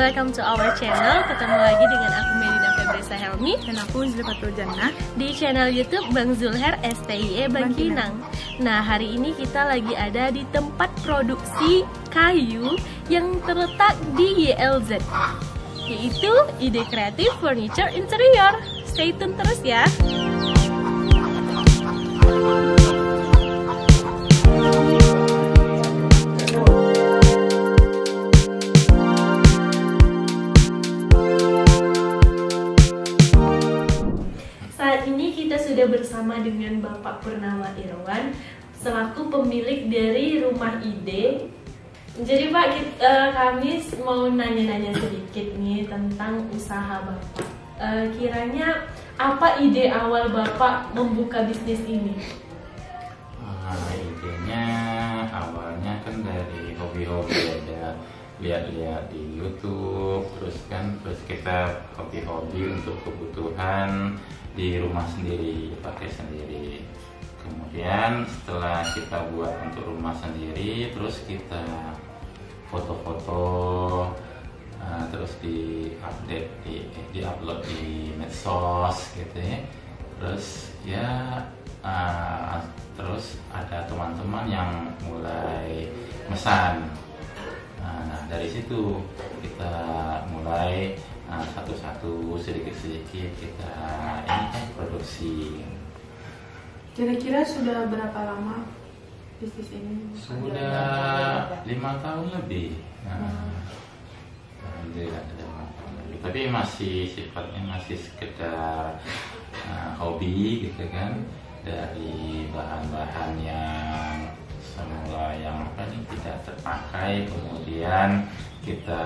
welcome to our channel. Ketemu lagi dengan aku Medina Febresa Helmi dan aku Zulfatul Jannah di channel YouTube Bang Zulher STIE Bangkinang. Nah, hari ini kita lagi ada di tempat produksi kayu yang terletak di YLZ, yaitu Ide Kreatif Furniture Interior. Stay tune terus ya. Saat ini kita sudah bersama dengan Bapak Purnama Irwan selaku pemilik dari Rumah Ide. Jadi Pak, kami mau nanya-nanya sedikit nih tentang usaha Bapak. Kiranya apa ide awal Bapak membuka bisnis ini? Idenya awalnya kan dari hobi-hobi aja, lihat-lihat di YouTube, terus kita hobi-hobi untuk kebutuhan di rumah sendiri, pakai sendiri. Kemudian setelah kita buat untuk rumah sendiri, terus kita foto-foto, terus di-upload di medsos gitu ya. Terus ya terus ada teman-teman yang mulai mesan. Nah, dari situ kita mulai satu-satu, sedikit-sedikit kita produksi. Kira-kira sudah berapa lama bisnis ini? Sudah 5 tahun lebih. Tapi masih sifatnya masih sekedar hobi gitu kan, dari bahan-bahan yang semula yang tidak terpakai, kemudian kita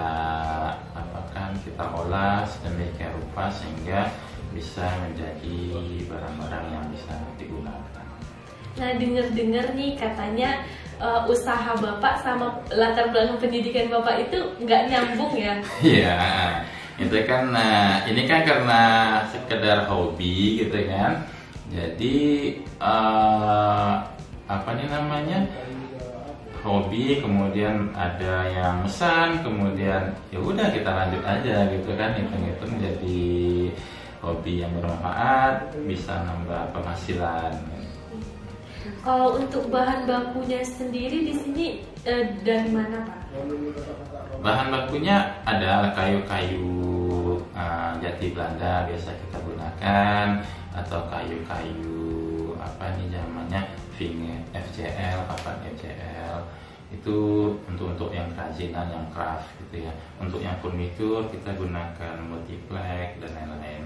olah sedemikian rupa sehingga bisa menjadi barang-barang yang bisa digunakan. Nah, dengar-dengar nih katanya usaha Bapak sama latar belakang pendidikan Bapak itu nggak nyambung ya? Iya, itu kan ini kan karena sekedar hobi gitu kan. Jadi hobi, kemudian ada yang pesan, kemudian ya udah kita lanjut aja gitu kan, hitung-hitung jadi hobi yang bermanfaat, bisa nambah penghasilan. Kalau untuk bahan bakunya sendiri di sini dari mana Pak? Bahan bakunya ada kayu-kayu jati Belanda biasa kita gunakan, atau kayu-kayu namanya FCL, papan FCL. Itu untuk yang kerajinan, yang craft gitu ya. Untuk yang furnitur kita gunakan multiplex dan lain-lain.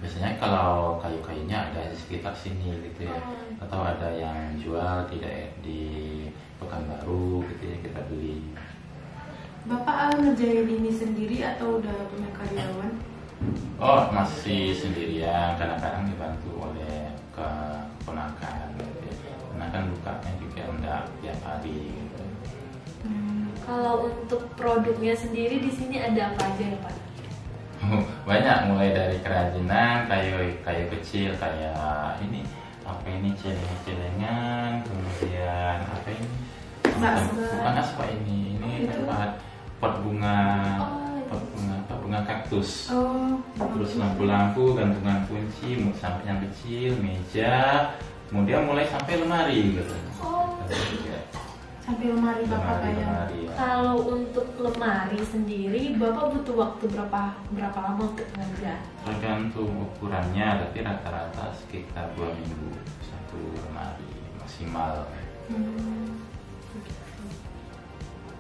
Biasanya kalau kayu-kayunya ada di sekitar sini gitu ya, atau ada yang jual tidak di Pekanbaru gitu ya, kita beli. Bapak ngerjain ini sendiri atau udah punya karyawan? Oh, masih sendirian, kadang-kadang dibantu oleh keponakan gitu ya. Karena kan bukanya juga enggak tiap hari gitu. Kalau untuk produknya sendiri di sini ada apa aja ya Pak? Banyak, mulai dari kerajinan, kayu kecil kayak celengan, kemudian bukan aspa ini tempat pot bunga kaktus. Terus lampu-lampu, gantungan kunci, sampai yang kecil, meja, kemudian mulai sampai lemari gitu. Sampai lemari Bapak ya. Kalau untuk lemari sendiri Bapak butuh waktu berapa lama untuk ngerja? Tergantung ukurannya, tapi rata-rata sekitar 2 minggu satu lemari maksimal.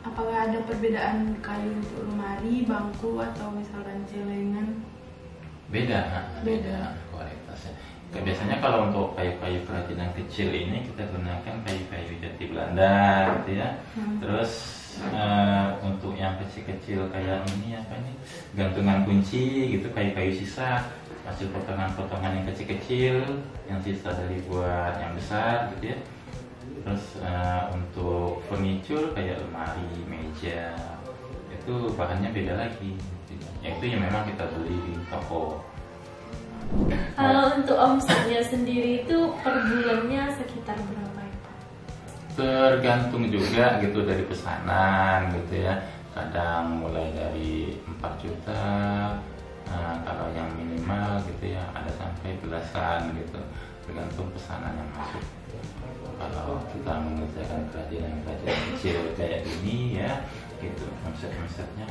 Apakah ada perbedaan kayu untuk lemari, bangku, atau misalkan celengan? Beda kualitasnya. Biasanya kalau untuk kayu-kayu kerajinan kecil ini kita gunakan kayu-kayu jati Belanda gitu ya. Terus untuk yang kecil-kecil kayak ini gantungan kunci gitu, kayu-kayu sisa, hasil potongan-potongan yang kecil-kecil yang sisa dari buat yang besar gitu ya. Terus untuk furniture kayak lemari, meja, itu bahannya beda lagi gitu. Ya, itu yang memang kita beli di toko. Kalau untuk omsetnya sendiri itu per bulannya sekitar berapa ya Pak? Tergantung juga gitu dari pesanan gitu ya. kadang mulai dari 4 juta, kalau yang minimal gitu ya ada sampai belasan gitu, tergantung pesanan yang masuk. Kalau kita mengerjakan kerajinan-kerajinan kecil kayak ini ya gitu, omsetnya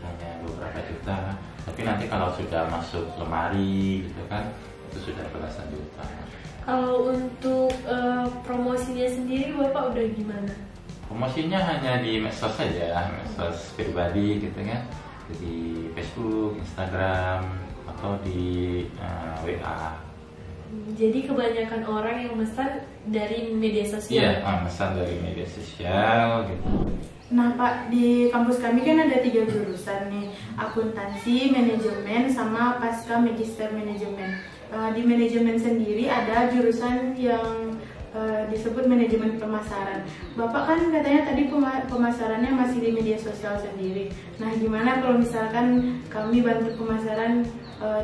hanya beberapa juta, tapi nanti kalau sudah masuk lemari gitu kan itu sudah belasan juta. Kalau untuk promosinya sendiri Bapak udah gimana? Promosinya hanya di medsos saja, medsos pribadi gitu kan, di Facebook, Instagram, atau di WA. Jadi kebanyakan orang yang pesan dari media sosial. Iya, pesan dari media sosial gitu. Nah Pak, di kampus kami kan ada 3 jurusan nih, akuntansi, manajemen, sama pasca magister manajemen. Di manajemen sendiri ada jurusan yang disebut manajemen pemasaran. Bapak kan katanya tadi pemasarannya masih di media sosial sendiri. Nah gimana kalau misalkan kami bantu pemasaran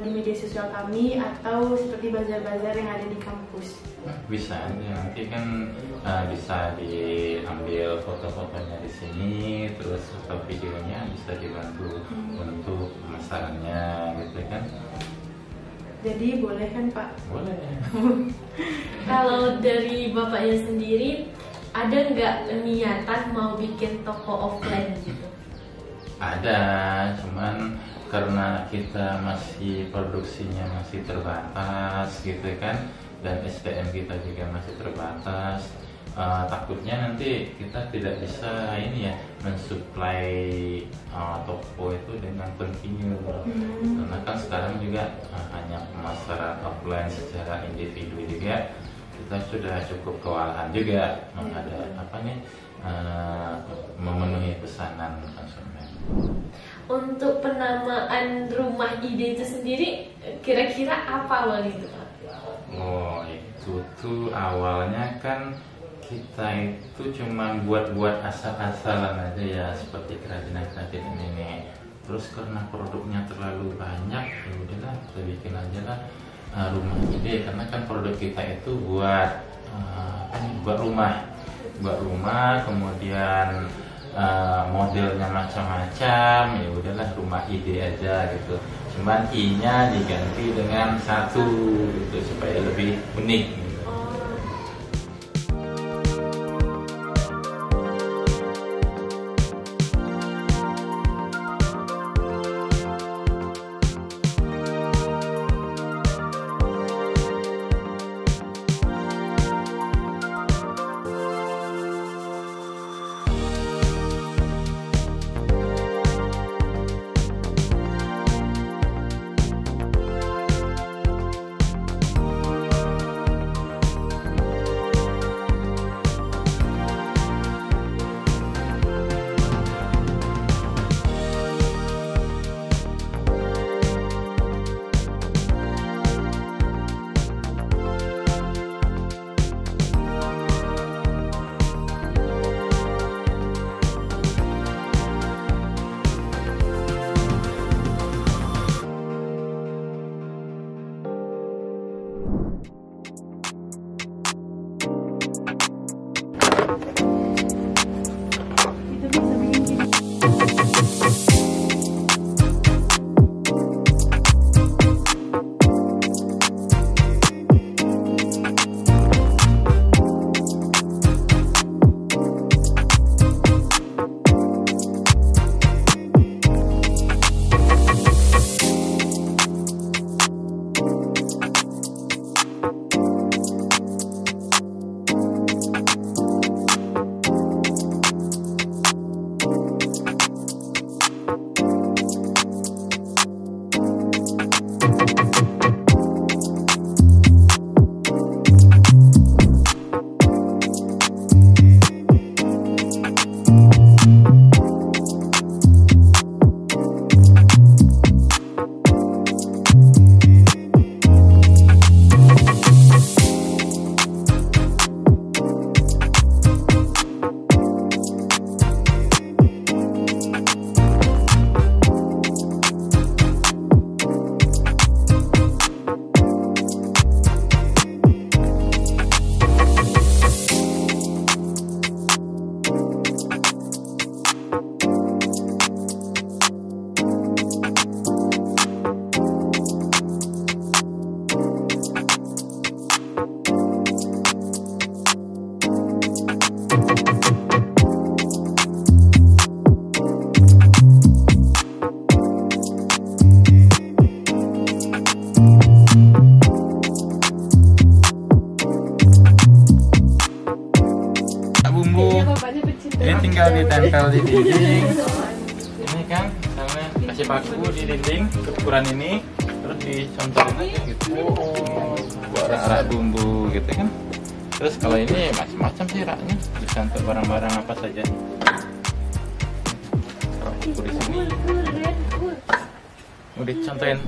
di media sosial kami atau seperti bazar-bazar yang ada di kampus? Bisa aja, nanti kan bisa diambil foto-fotonya di sini, terus foto videonya bisa dibantu untuk pemasarannya gitu kan. Jadi boleh kan Pak? Boleh. Kalau dari Bapaknya sendiri, ada nggak niatan mau bikin toko offline gitu? Ada, cuman karena kita masih produksinya masih terbatas gitu kan, dan SDM kita juga masih terbatas, takutnya nanti kita tidak bisa ini ya mensuplai toko itu dengan kontinu, karena kan sekarang juga hanya pemasaran offline secara individu juga kita sudah cukup kewalahan juga memenuhi pesanan konsumen. Untuk penamaan rumah ide itu sendiri, kira-kira apa awal itu Pak? Oh, itu tuh awalnya kan kita itu cuma buat asal-asalan aja ya, seperti kerajinan-kerajinan ini. Terus karena produknya terlalu banyak, ya udahlah kita bikin aja lah rumah ide, karena kan produk kita itu buat rumah, kemudian modelnya macam-macam, ya udahlah rumah ide aja gitu. Cuman i-nya diganti dengan 1 gitu supaya lebih unik gitu. Ini tinggal ditempel di dinding. Ini kan, misalnya kasih paku di dinding ukuran ini, terus dicontohin aja gitu. Buat rak-rak bumbu gitu kan. Terus kalau ini macam-macam sih raknya, bisa untuk barang-barang apa saja. Kalau ukur di sini, mau dicontohin.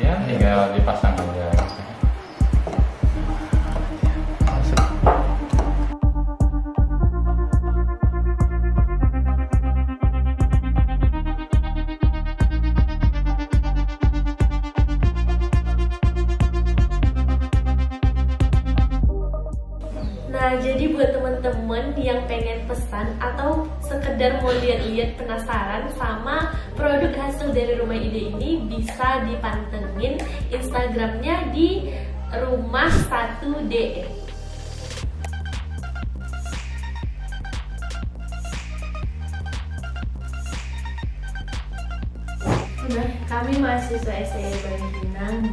Ya, tinggal dipasang aja. Nah, jadi buat teman-teman yang pengen pesan atau sekedar mau lihat-lihat penasaran sama produk hasil dari Rumah Ide ini, bisa dipantengin Instagramnya di rumah1de. Nah, kami mahasiswa STM Banyuwangi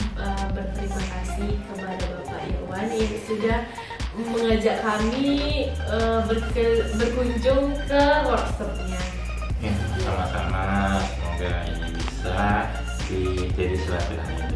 berterima kasih kepada Bapak Irwan yang sudah mengajak kami berkunjung ke workshopnya. Ya, sama-sama. Semoga ini bisa jadi silaturahmi